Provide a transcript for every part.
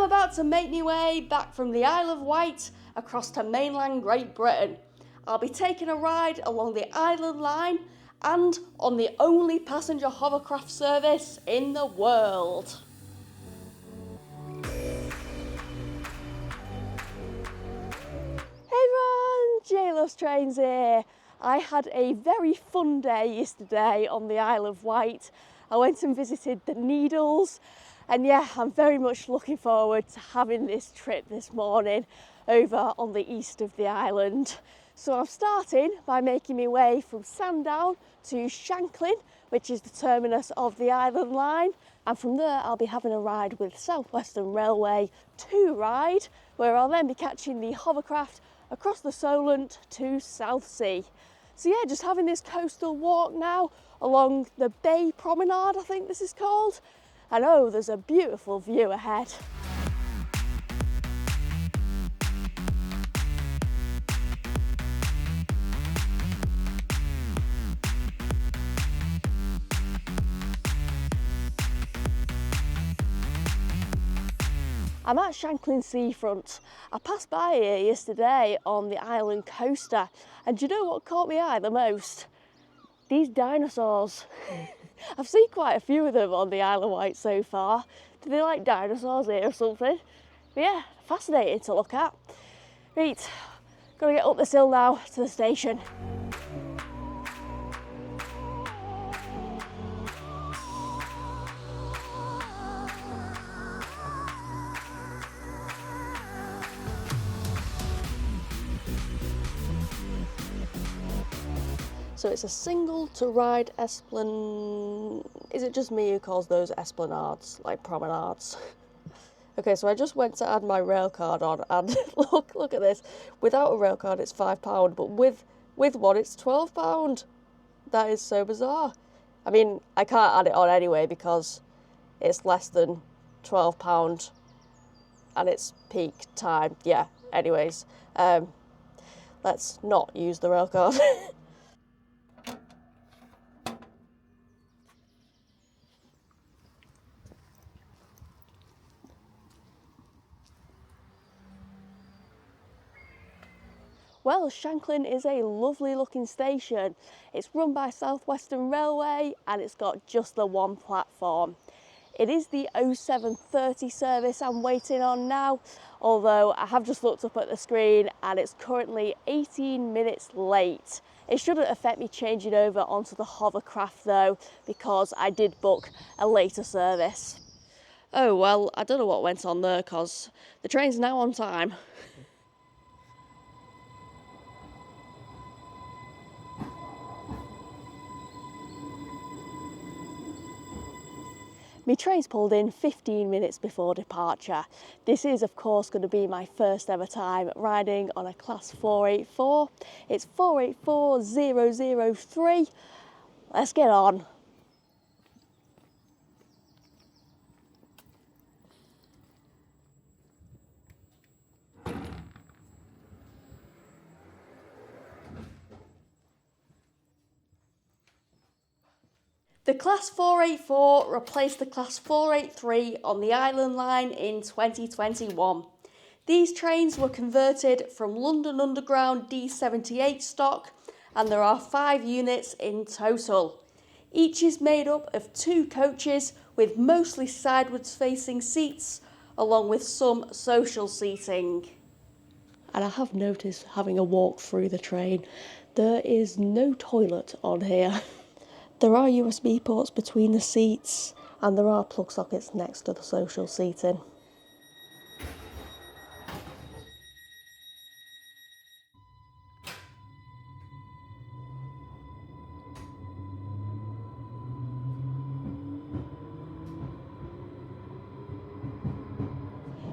I'm about to make my way back from the Isle of Wight across to mainland Great Britain. I'll be taking a ride along the Island Line and on the only passenger hovercraft service in the world. Hey everyone, J-Loves Trains here. I had a very fun day yesterday on the Isle of Wight. I went and visited the Needles, and yeah, I'm very much looking forward to having this trip this morning over on the east of the island. So I'm starting by making my way from Sandown to Shanklin, which is the terminus of the Island Line, and from there I'll be having a ride with South Western Railway to Ryde, where I'll then be catching the hovercraft across the Solent to Southsea. So yeah, just having this coastal walk now along the Bay Promenade, I think this is called. And oh, there's a beautiful view ahead. I'm at Shanklin seafront. I passed by here yesterday on the island coaster, and do you know what caught my eye the most? These dinosaurs. I've seen quite a few of them on the Isle of Wight so far. Do they like dinosaurs here or something? But yeah, fascinating to look at. Right, gotta get up this hill now to the station. So it's a single to Ryde esplanade. Is it just me who calls those esplanades, like promenades? Okay, so I just went to add my rail card on, and look at this. Without a rail card it's £5, but with one it's £12. That is so bizarre. I mean, I can't add it on anyway because it's less than £12 and it's peak time. Yeah, anyways, let's not use the rail card. Well, Shanklin is a lovely looking station. It's run by South Western Railway and it's got just the one platform. It is the 0730 service I'm waiting on now, although I have just looked up at the screen and it's currently 18 minutes late. It shouldn't affect me changing over onto the hovercraft though, because I did book a later service. Oh well, I don't know what went on there because the train's now on time. My train's pulled in 15 minutes before departure. This is of course going to be my first ever time riding on a class 484. It's 484003. Let's get on. The Class 484 replaced the Class 483 on the Island Line in 2021. These trains were converted from London Underground D78 stock, and there are 5 units in total. Each is made up of 2 coaches with mostly sideways facing seats, along with some social seating. And I have noticed, having a walk through the train, there is no toilet on here. There are USB ports between the seats and there are plug sockets next to the social seating.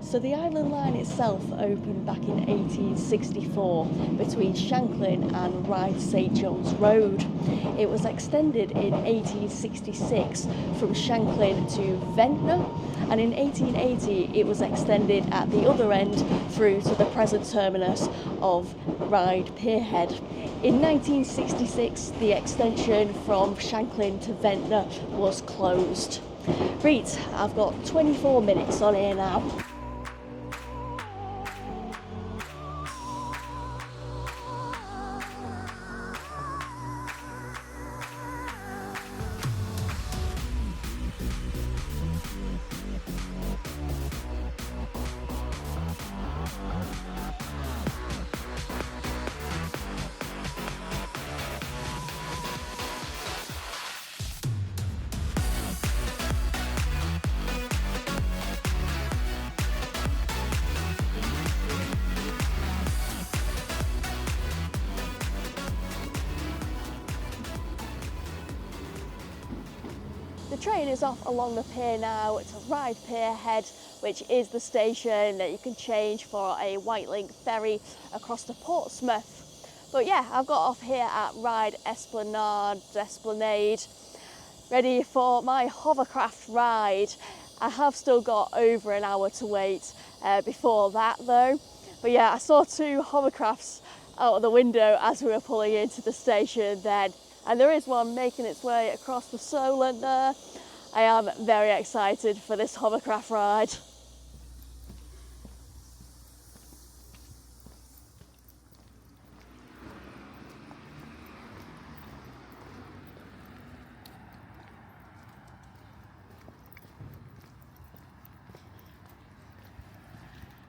So the Island Line itself opened back in 1864 between Shanklin and Ryde St John's Road. It was extended in 1866 from Shanklin to Ventnor, and in 1880 it was extended at the other end through to the present terminus of Ryde Pierhead. In 1966 the extension from Shanklin to Ventnor was closed. Right, I've got 24 minutes on here now. train is off along the pier now to Ryde Pier Head, which is the station that you can change for a White Link ferry across to Portsmouth. But yeah, I've got off here at Ryde Esplanade, ready for my hovercraft ride. I have still got over an hour to wait before that though. But yeah, I saw two hovercrafts out of the window as we were pulling into the station then. And there is one making its way across the Solent there. I am very excited for this hovercraft ride.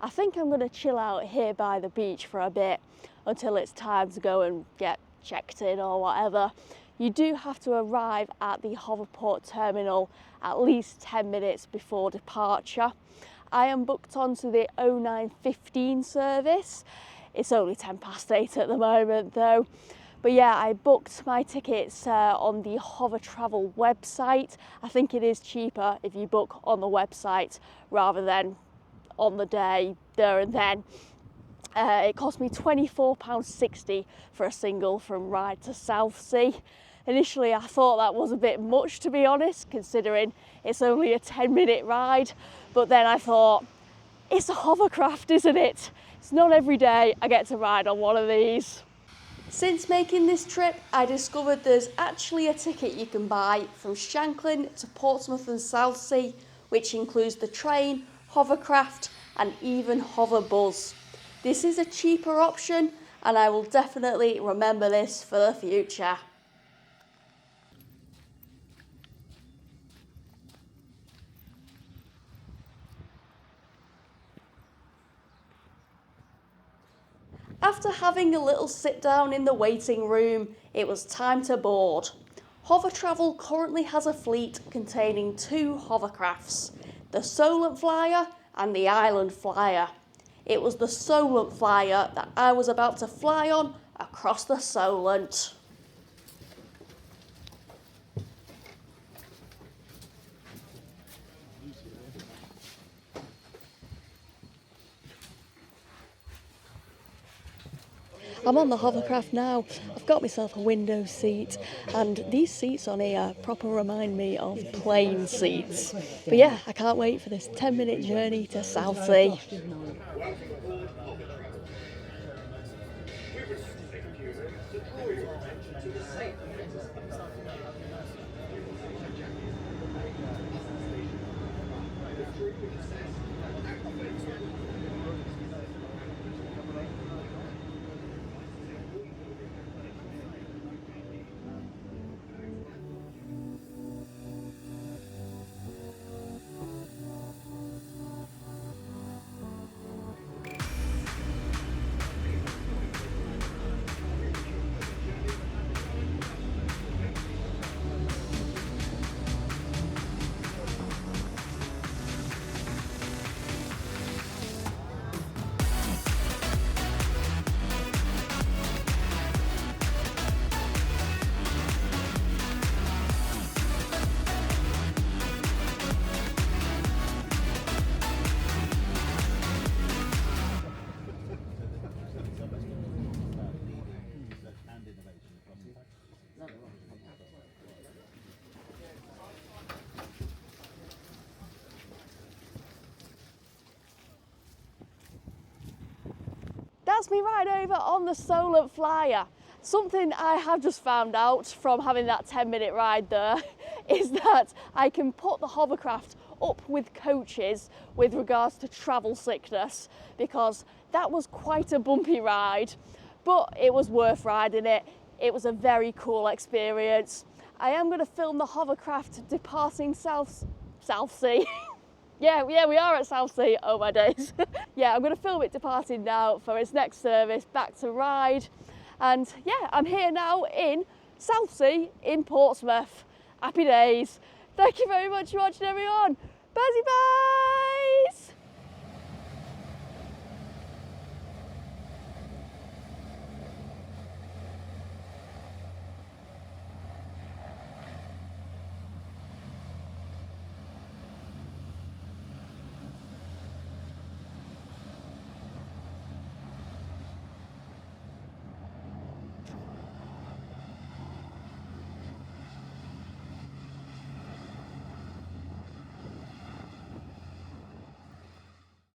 I think I'm going to chill out here by the beach for a bit until it's time to go and get checked in or whatever. You do have to arrive at the Hoverport terminal at least 10 minutes before departure. I am booked onto the 09:15 service. It's only 8:10 at the moment though. But yeah, I booked my tickets on the Hover Travel website. I think it is cheaper if you book on the website rather than on the day there and then. It cost me £24.60 for a single from Ryde to Southsea. Initially I thought that was a bit much, to be honest, considering it's only a 10-minute ride, but then I thought, it's a hovercraft, isn't it? It's not every day I get to ride on one of these. Since making this trip, I discovered there's actually a ticket you can buy from Shanklin to Portsmouth and Southsea, which includes the train, hovercraft and even hoverbus. This is a cheaper option and I will definitely remember this for the future. After having a little sit down in the waiting room, it was time to board. Hover Travel currently has a fleet containing two hovercrafts, the Solent Flyer and the Island Flyer. It was the Solent Flyer that I was about to fly on across the Solent. I'm on the hovercraft now. I've got myself a window seat and these seats on here proper remind me of plane seats. But yeah, I can't wait for this 10-minute journey to Southsea. That's me ride over on the Solent Flyer. Something I have just found out from having that 10-minute ride there is that I can put the hovercraft up with coaches with regards to travel sickness, because that was quite a bumpy ride, but it was worth riding it. It was a very cool experience. I am going to film the hovercraft departing Southsea. Yeah, we are at Southsea, oh my days. Yeah, I'm going to film it departing now for its next service back to Ryde. And yeah, I'm here now in Southsea in Portsmouth. Happy days. Thank you very much for watching, everyone. Bye bye.